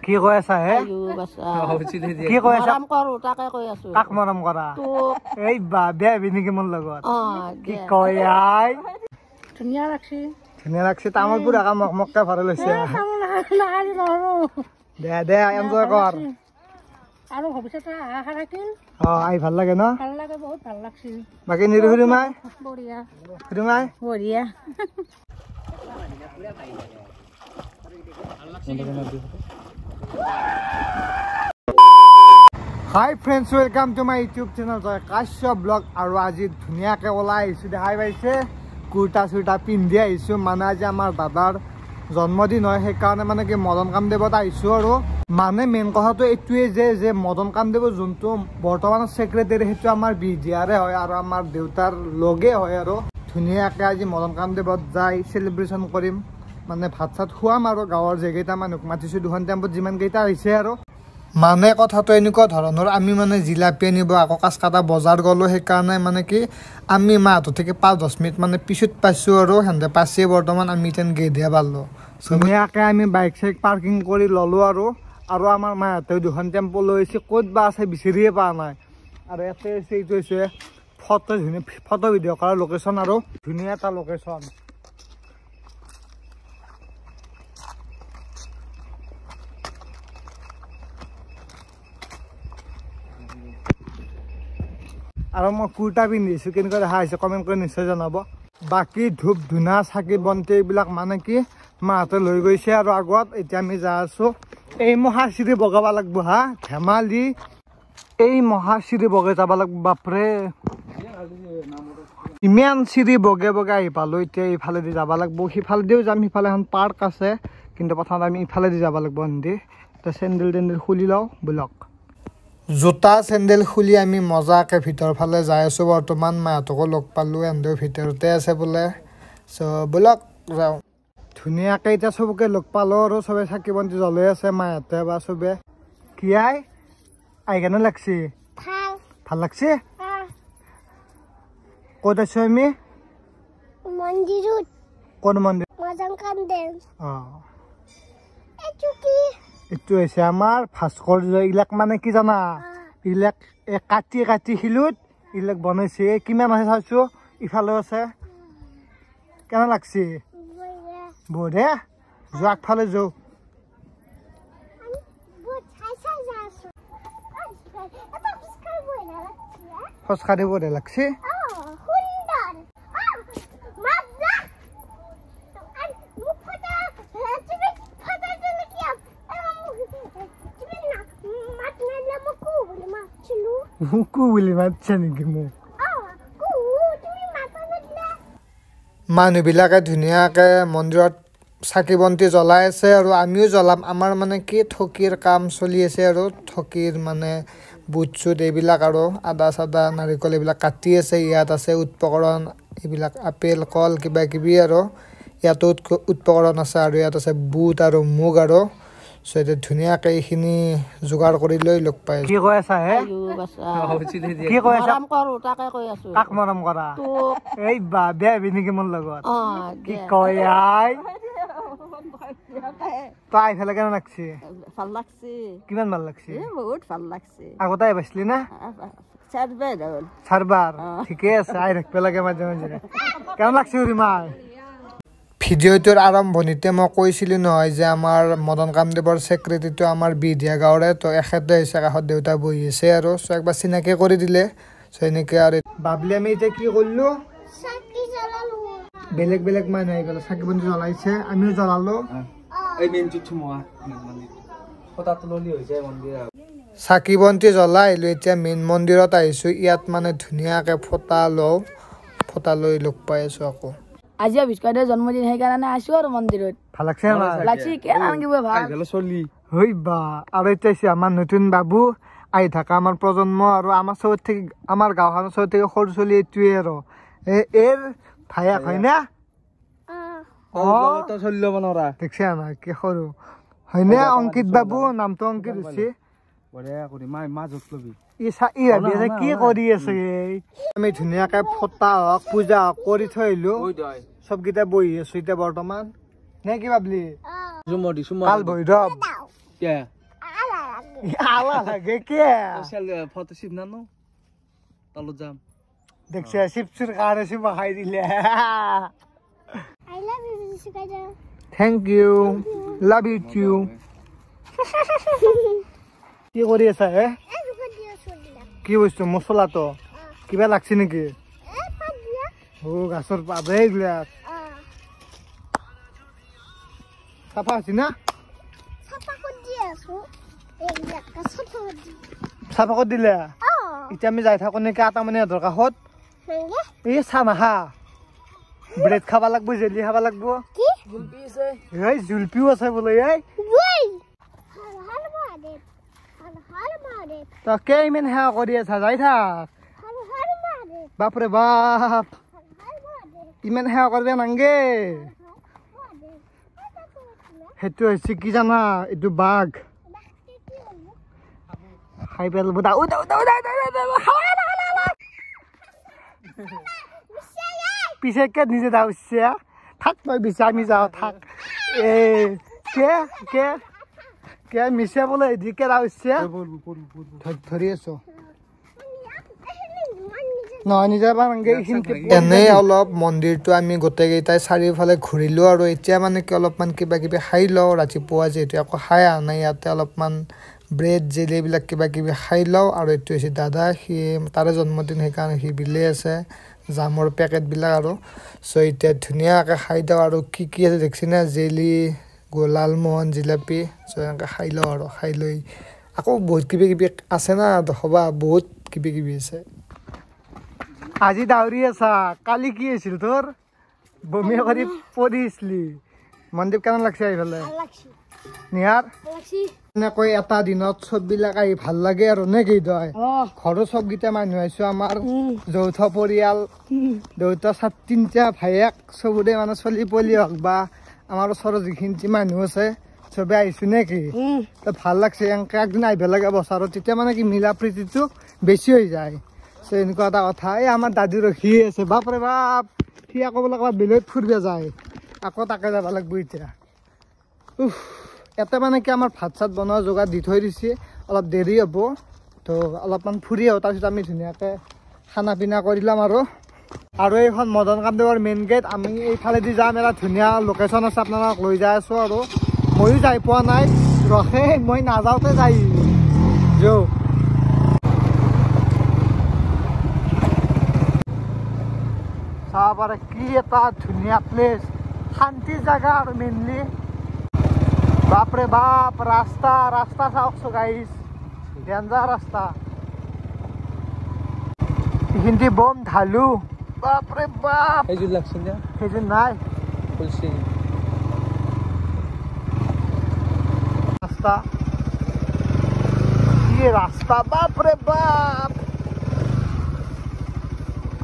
কি কৈ আছা হে কি কৈ আছা কাক মৰম কৰা এই বা বেয়া হবি নেকি মোৰ লগত কি কয় আই ধুনীয়া লাগছে তামোল পুৰা মক মককে ভৰাই লৈছে দে দে এনজয় কৰ আৰু ভৱিষ্যতে আশা থাকিল আই ভাল লাগে ন ভাল লাগে বহুত ভাল লাগছিল বাকি নিৰুহুৰি মাই বঢ়িয়া হুৰুমাই বঢ়িয়া hi friends welcome to my YouTube channel Joy Kashyap blog আৰু আজি ধুনীয়াকে ওলাই আহিছোঁ দেখাই পাইছে কুৰ্তা চুৰ্তা পিন্ধি আহিছোঁ মানে আজি আমাৰ দাদাৰ জন্মদিন হয় সেইকাৰণে মানে কি মদন কামদেৱত আহিছোঁ আৰু মানে মেইন কথাটো এইটোৱে যে মদন কামদেৱৰ যোনটো বৰ্তমানৰ ছেক্ৰেটাৰী সেইটো আমাৰ বিডিআৰে হয় আৰু আমাৰ দেউতাৰ লগে হয় আৰু ধুনীয়াকৈ আজি মদন কামদেৱত যাই চেলিব্ৰেশ্যন কৰিম মানে ভাত চাত খুৱাম আৰু গাঁৱৰ যেইকেইটা মানুহক মাতিছোঁ দুখন টেম্পত যিমানকেইটা আহিছে আৰু মানে কথাটো এনেকুৱা ধৰণৰ আমি মানে জিলাপি আনিব আকৌ কাছকাটা বজাৰ গ'লোঁ সেইকাৰণে মানে কি আমি মাহঁতৰ থেকে 5-10 মিনিট মানে পিছত পাইছোঁ আৰু সিহঁতে পাইছে বৰ্তমান আমি এতিয়া গেধে পালোঁ ধুনীয়াকৈ আমি বাইক চাইক পাৰ্কিং কৰি ল'লোঁ আৰু আমাৰ মাহঁতেও দুখন টেম্পো লৈ আহিছে ক'ত বা আছে বিচাৰিয়ে পোৱা নাই আৰু ইয়াতে আছে এইটো হৈছে ফটো ভিডিঅ' কৰাৰ লোকেশ্যন আৰু ধুনীয়া এটা লোকেশ্যন আৰু মই কুৰ্তা পিন্ধিছোঁ কেনেকুৱা দেখা হৈছে কমেণ্ট কৰি নিশ্চয় জনাব বাকী ধূপ ধূনা চাকি বন্তি এইবিলাক মানে কি মাহঁতে লৈ গৈছে আৰু আগত এতিয়া আমি যাই আছোঁ এই মহাচিৰি বগাব লাগিব হা ধেমালি এই মহাচিৰি বগাই যাব লাগিব বাপৰে ইমান চিৰি বগে বগে আহি পালোঁ এতিয়া ইফালেদি যাব লাগিব সিফালেদিও যাম সিফালে এখন পাৰ্ক আছে কিন্তু প্ৰথমতে আমি ইফালেদি যাব লাগিব সিহঁতি এতিয়া চেণ্ডেল টেণ্ডেল খুলি লওঁ ব'লক জোতা চেণ্ডেল খুলি আমি মজাকৈ ভিতৰ ফালে যাই আছোঁ বৰ্তমান মাহঁতকো লগ পালোঁ সিহঁতেও ভিতৰতে আছে বোলে চ' ব'লক যাওঁ ধুনীয়াকৈ এতিয়া চবকে লগ পালোঁ আৰু চবে চাকি বন্তি জ্বলাই আছে মাহঁতে বা চবে কি আই কেনে লাগছি ভাল লাগছি ক'ত আছোঁ আমি মন্দিৰত কোন মন্দিৰ এইটো হৈছে আমাৰ ভাস্কৰ্য এইবিলাক মানে কি জানা এইবিলাক কাটি কাটি শিলত এইবিলাক বনাইছে কিমান আছে চাইছোঁ ইফালেও আছে কেনে লাগছি বঢ়িয়া যোৱা আগফালে যাওঁ খোজকাঢ়ি বঢ়িয়া লাগছি মানুহবিলাকে ধুনীয়াকৈ মন্দিৰত চাকি বন্তি জ্বলাই আছে আৰু আমিও জ্বলাম আমাৰ মানে কি ঠগীৰ কাম চলি আছে আৰু ঠগীৰ মানে বুট চুট এইবিলাক আৰু আদা চাদা নাৰিকল এইবিলাক কাটি আছে ইয়াত আছে উপকৰণ এইবিলাক আপেল কল কিবা কিবি আৰু ইয়াতো উপকৰণ আছে আৰু ইয়াত আছে বুট আৰু মুগ আৰু চ' এতিয়া ধুনীয়াকৈ এইখিনি যোগাৰ কৰি লৈ লগ পাই কি কৈ আছা হে কি কৈ আছা কাক মৰম কৰা এই বা বেয়া হবি নেকি মোৰ লগত কি কয় আই তই আহি ফেলে কেনে লাগছি ভাল লাগছে কিমান ভাল লাগছি বহুত ভাল লাগছে আগতে আহি পাইছিলি না চাৰবাৰ ঠিকে আছে আহি ৰাখিব লাগে মাজে মাজে কেনে লাগছি ৰিমাই ভিডিঅ'টোৰ আৰম্ভণিতে মই কৈছিলোঁ নহয় যে আমাৰ মদন কামদেৱৰ ছেক্ৰেটাৰীটো আমাৰ বিডিয়া গাঁৱৰে তো এখেতে হৈছে কাষত দেউতা বহি আছে আৰু চ' একবাৰ চিনাকি কৰি দিলে চ' এনেকৈ আৰু বাবলি আমি এতিয়া কি কৰিলোঁ বেলেগ বেলেগ মানুহ আহি পেলাই চাকি বন্তি জ্বলাইছে আমিও জ্বলালোঁ চাকি বন্তি জ্বলাই আহিলোঁ এতিয়া মেইন মন্দিৰত আহিছোঁ ইয়াত মানে ধুনীয়াকৈ ফটা লৈ লগ পাই আছোঁ আকৌ আজি বিস্কুটৰ জন্মদিন সেইকাৰণে আছো আৰু মন্দিৰত ভাল লাগছে লাগছি আৰু এতিয়া আমাৰ নতুন বাবু আহি থকা আমাৰ প্ৰজন্ম আৰু আমাৰ চবত থেকে আমাৰ গাঁওখনৰ চবত থেকে সৰু চলি এইটোৱে আৰু এৰ ভায়েক হয় না দেখছে আমাৰ কি সৰু হয়নে অংকিত বাবু নামটো অংকিত হৈছে কি কৰি আছে আমি ধুনীয়াকে ফটা হওক পূজা হওক কৰি থৈ আহিলো চবকেইটা বহি আছো এতিয়া বৰ্তমান নে কি ভাবলি কাল ভৈৰৱ কে আলা লাগে কে ফটো শিব না নো তালো যাম দেখছে শিবসুর কারে শিব খাই দিলে আই লাভ ইউ সুকাজা thank you love you too কি কৰি আছা হে কি বস্তু মছলা তো কিবা লাগছে নেকি ও গাছৰ পাত এইবিলাক চাফা আছে না চাফা কৰি দিলে এতিয়া আমি যাই থাকো নেকি আটামনি সিহঁতৰ কাষত এই চাহ নাখা ব্ৰেড খাব লাগব জেলি খাব লাগব এই জুলপিও আছে বোলে এই তাকে ইমান সেৱা কৰি আছা যাই থাক বাপৰে বাপ ইমান সেৱা কৰিব নাংগে সেইটো হৈছে কি জানা এইটো বাঘ খাই পেলাব পিছে কে নিজে দাউছে থাক তই বিচা আমি যাওঁ থাক এ কে কে কে মিছে বোলে এদিকে দাউছে ধৰি আছো এনে অলপ মন্দিৰটো আমি গোটেইকেইটাই চাৰিওফালে ঘূৰিলো আৰু এতিয়া মানে কি অলপমান কিবা কিবি খাই লওঁ ৰাতিপুৱা যিহেতু আকৌ খাই অহা নাই ইয়াতে অলপমান ব্ৰেড জেলি এইবিলাক কিবা কিবি খাই লওঁ আৰু এইটো হৈছে দাদা সি তাৰে জন্মদিন সেইকাৰণে সি বিলে আছে জামৰ পেকেটবিলাক আৰু চ' এতিয়া ধুনীয়াকৈ খাই দিওঁ আৰু কি কি আছে দেখিছি না জেলি লালমোহন জিলাপি চ' এনেকৈ খাই লওঁ আৰু খাই লৈ আকৌ বহুত কিবা কিবি আছে না হ'বা বহুত কিবা কিবি আছে আজি দাউৰি আছা কালি কি আছিল তোৰ বমি কৰি পৰিছিলি মনদীপ কেনে লাগছে আহি পেলাই নিহাৰ এনেকৈ এটা দিনত চববিলাক আহি ভাল লাগে আৰু নে কি তই ঘৰৰ চবকেইটা মানুহ আহিছো আমাৰ যৌথ পৰিয়াল দেউতা তিনিটা ভায়েক চবৰে মানে চলি পলি হওক বা আমাৰ ওচৰৰ যিখিনি মানুহ আছে চবে আহিছো নে কি ভাল লাগছে এনেকৈ একদিন আহিব লাগে বছৰত তেতিয়া মানে কি মিলা প্ৰীতিটো বেছি হৈ যায় এনেকুৱা এটা কথা এই আমাৰ দাদু ৰখি আছে বাপৰে বাপ সি আকৌ বোলে ক'ৰবাত বেলেগ ফুৰিব যায় আকৌ তাকে যাব লাগিব এতিয়া ইয়াতে মানে কি আমাৰ ভাত চাত বনোৱা যোগাৰ দি থৈ দিছে অলপ দেৰি হ'ব তো অলপমান ফুৰি আহোঁ তাৰপিছত আমি ধুনীয়াকৈ খানা পিনা কৰি ল'ম আৰু এইখন মদন কামদেৱৰ মেইন গেট আমি এইফালেদি যাম এটা ধুনীয়া লোকেশ্যন আছে আপোনালোকক লৈ যাই আছোঁ আৰু ময়ো যাই পোৱা নাই ৰখে মই নাযাওঁতে যাই যৌ চাব পাৰে কি এটা ধুনীয়া প্লেচ শান্তি জেগা আৰু মেইনলি বাপৰে বাপ ৰাস্তা ৰাস্তা চাওকচোন গাইছ ডেঞ্জাৰ ৰাস্তা এইখিনি বম ঢালো বাপৰে বাপ সেইযোৰ লাগছে না সেইযোৰ নাই ৰাস্তা কি ৰাস্তা বাপৰে বাপ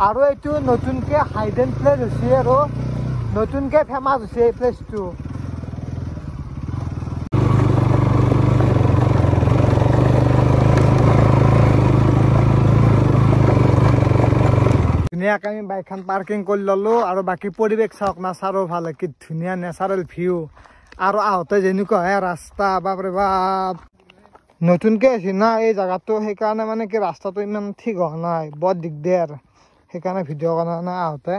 আৰু এইটো নতুনকৈ হাইডেন প্লেচ হৈছে আৰু নতুনকৈ ফেমাছ হৈছে এই প্লেচটো ধুনীয়াকৈ আমি বাইকখন পাৰ্কিং কৰি ল'লোঁ আৰু বাকী পৰিৱেশ চাওক না চাৰিওফালে কি ধুনীয়া নেচাৰেল ভিউ আৰু আহোঁতে যেনেকুৱা হয় ৰাস্তা বাপৰে বাপ নতুনকৈ আছে না এই জেগাটো সেইকাৰণে মানে কি ৰাস্তাটো ইমান ঠিক হোৱা নাই বৰ দিগদাৰ সেইকাৰণে ভিডিঅ' কাৰণে আহোঁতে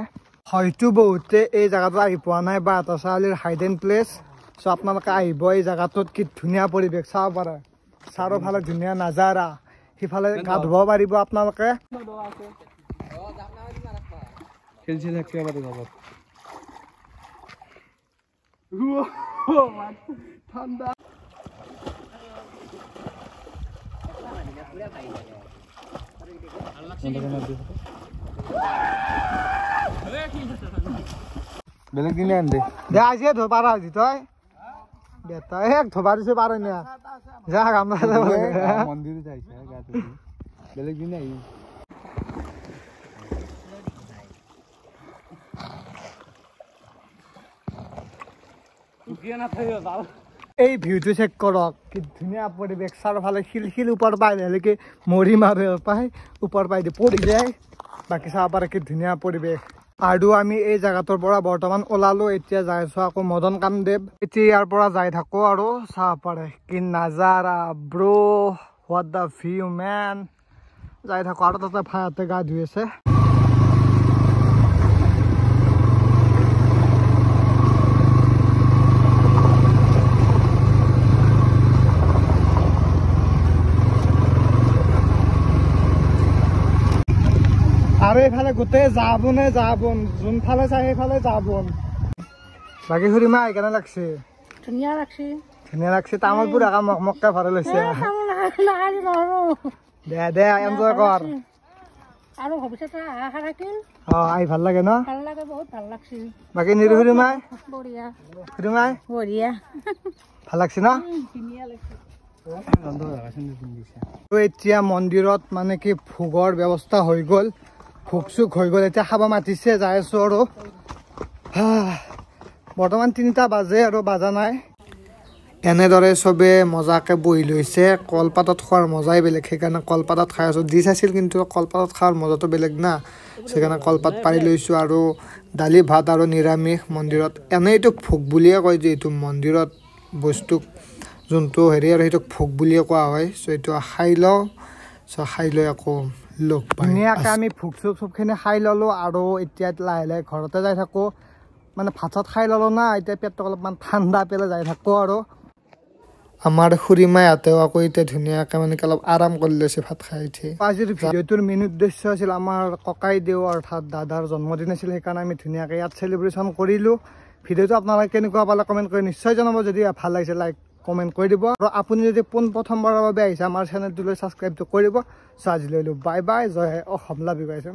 হয়তো বহুতে এই জেগাটো আহি পোৱা নাই বা এটা চাৰিআলিৰ হাইডেন প্লেচ চ' আপোনালোকে আহিব এই জেগাটোত কি ধুনীয়া পৰিৱেশ চাব পাৰে চাৰিওফালে ধুনীয়া নাজাৰা সিফালে গা ধুব পাৰিব আপোনালোকে খেলছি থাকতে পারে বাবা ঠান্ডা বেলেগ দিনে আনদে দে আজিয়ে ধোবা আজি তই বেটা এক ধোবা দিছে পারে না যা আমরা মন্দিরে যাইছে গাতে বেলেগ দিনে আই এই ভিউটো চেক কৰক কি ধুনীয়া পৰিৱেশ চাৰিওফালে শিল শিল ওপৰ পাই কি মৰি মাৰে পাই ওপৰ পাই দি পৰি যায় বাকী চাব পাৰে কি ধুনীয়া পৰিৱেশ আৰু আমি এই জায়গাটোৰ পৰা বৰ্তমান ওলালো এতিয়া যাই আছো আকৌ মদন কামদেৱ এতিয়া ইয়াৰ পৰা যাই থাকো আৰু চাহ পাৰে কি নাজাৰা bro what the view man যাই থাকো আৰু তাতে ভাইহঁতে গা ধুই আছে আৰু এইফালে গোটেই যাবনে যাবন যোনফালে চাই সেইফালে যাবন বাকী খুৰীমা কেনে লাগছে ধুনীয়া লাগছে ধুনীয়া লাগছে তামোল পুৰা মকমককে ভৰাই লৈছে দে দে এনজয় কৰ আৰু ভৱিষ্যতে আশা থাকিল আহি ভাল লাগে ন ভাল লাগে বহুত ভাল লাগছে বাকী নিৰু খুৰীমাই বঢ়িয়া খুৰীমাই বঢ়িয়া ভাল লাগছে ন ধুনীয়া লাগছে এতিয়া মন্দিৰত মানে কি ভোগৰ ব্যৱস্থা হৈ গ'ল ভোগ চোগ হৈ গ'ল এতিয়া খাব মাতিছে যাই আছো আৰু বৰ্তমান 3টা বাজে আৰু বাজা নাই এনেদৰে চবে মজাকে বহি লৈছে কলপাতত খোৱাৰ মজাই বেলেগ সেইকাৰণে কলপাতত খাই আছো দি চাইছিল কিন্তু কলপাতত খোৱাৰ মজাটো বেলেগ না সেইকাৰণে কলপাত পাৰি লৈছো আৰু দালি ভাত আৰু নিৰামিষ মন্দিৰত এনেইটো ভোগ বুলিয়ে কয় যে এইটো মন্দিৰত বস্তু যোনটো হেৰি আৰু সেইটো ভোগ বুলিয়ে কোৱা হয় চ' এইটো খাই লওঁ চ' খাই লৈ আকৌ লগ ধুনীয়াকৈ আমি ভোগ চোগ চবখিনি খাই ল'লোঁ আৰু এতিয়া লাহে লাহে ঘৰতে যাই থাকোঁ মানে ভাত চাত খাই ল'লোঁ না এতিয়া পেটটো অলপমান ঠাণ্ডা পেলাই যাই থাকোঁ আৰু আমাৰ খুৰীমাহঁতেও আকৌ এতিয়া ধুনীয়াকৈ মানে অলপ আৰাম কৰি লৈছে ভাত খাই উঠি আজিৰ ভিডিঅ'টোৰ মেইন উদ্দেশ্য আছিল আমাৰ ককাইদেউ অৰ্থাৎ দাদাৰ জন্মদিন আছিল সেইকাৰণে আমি ধুনীয়াকৈ ইয়াত চেলিব্ৰেশ্যন কৰিলোঁ ভিডিঅ'টো আপোনালোকে কেনেকুৱা পালে কমেণ্ট কৰি নিশ্চয় জনাব যদি ভাল লাগিছে লাইক কমেণ্ট কৰি দিব আৰু আপুনি যদি পোনপ্ৰথমবাৰৰ বাবে আহিছে আমাৰ চেনেলটোলৈ ছাবস্ক্ৰাইবটো কৰিব চ' আজিলৈ bye bye Jay Assam love you গাইছ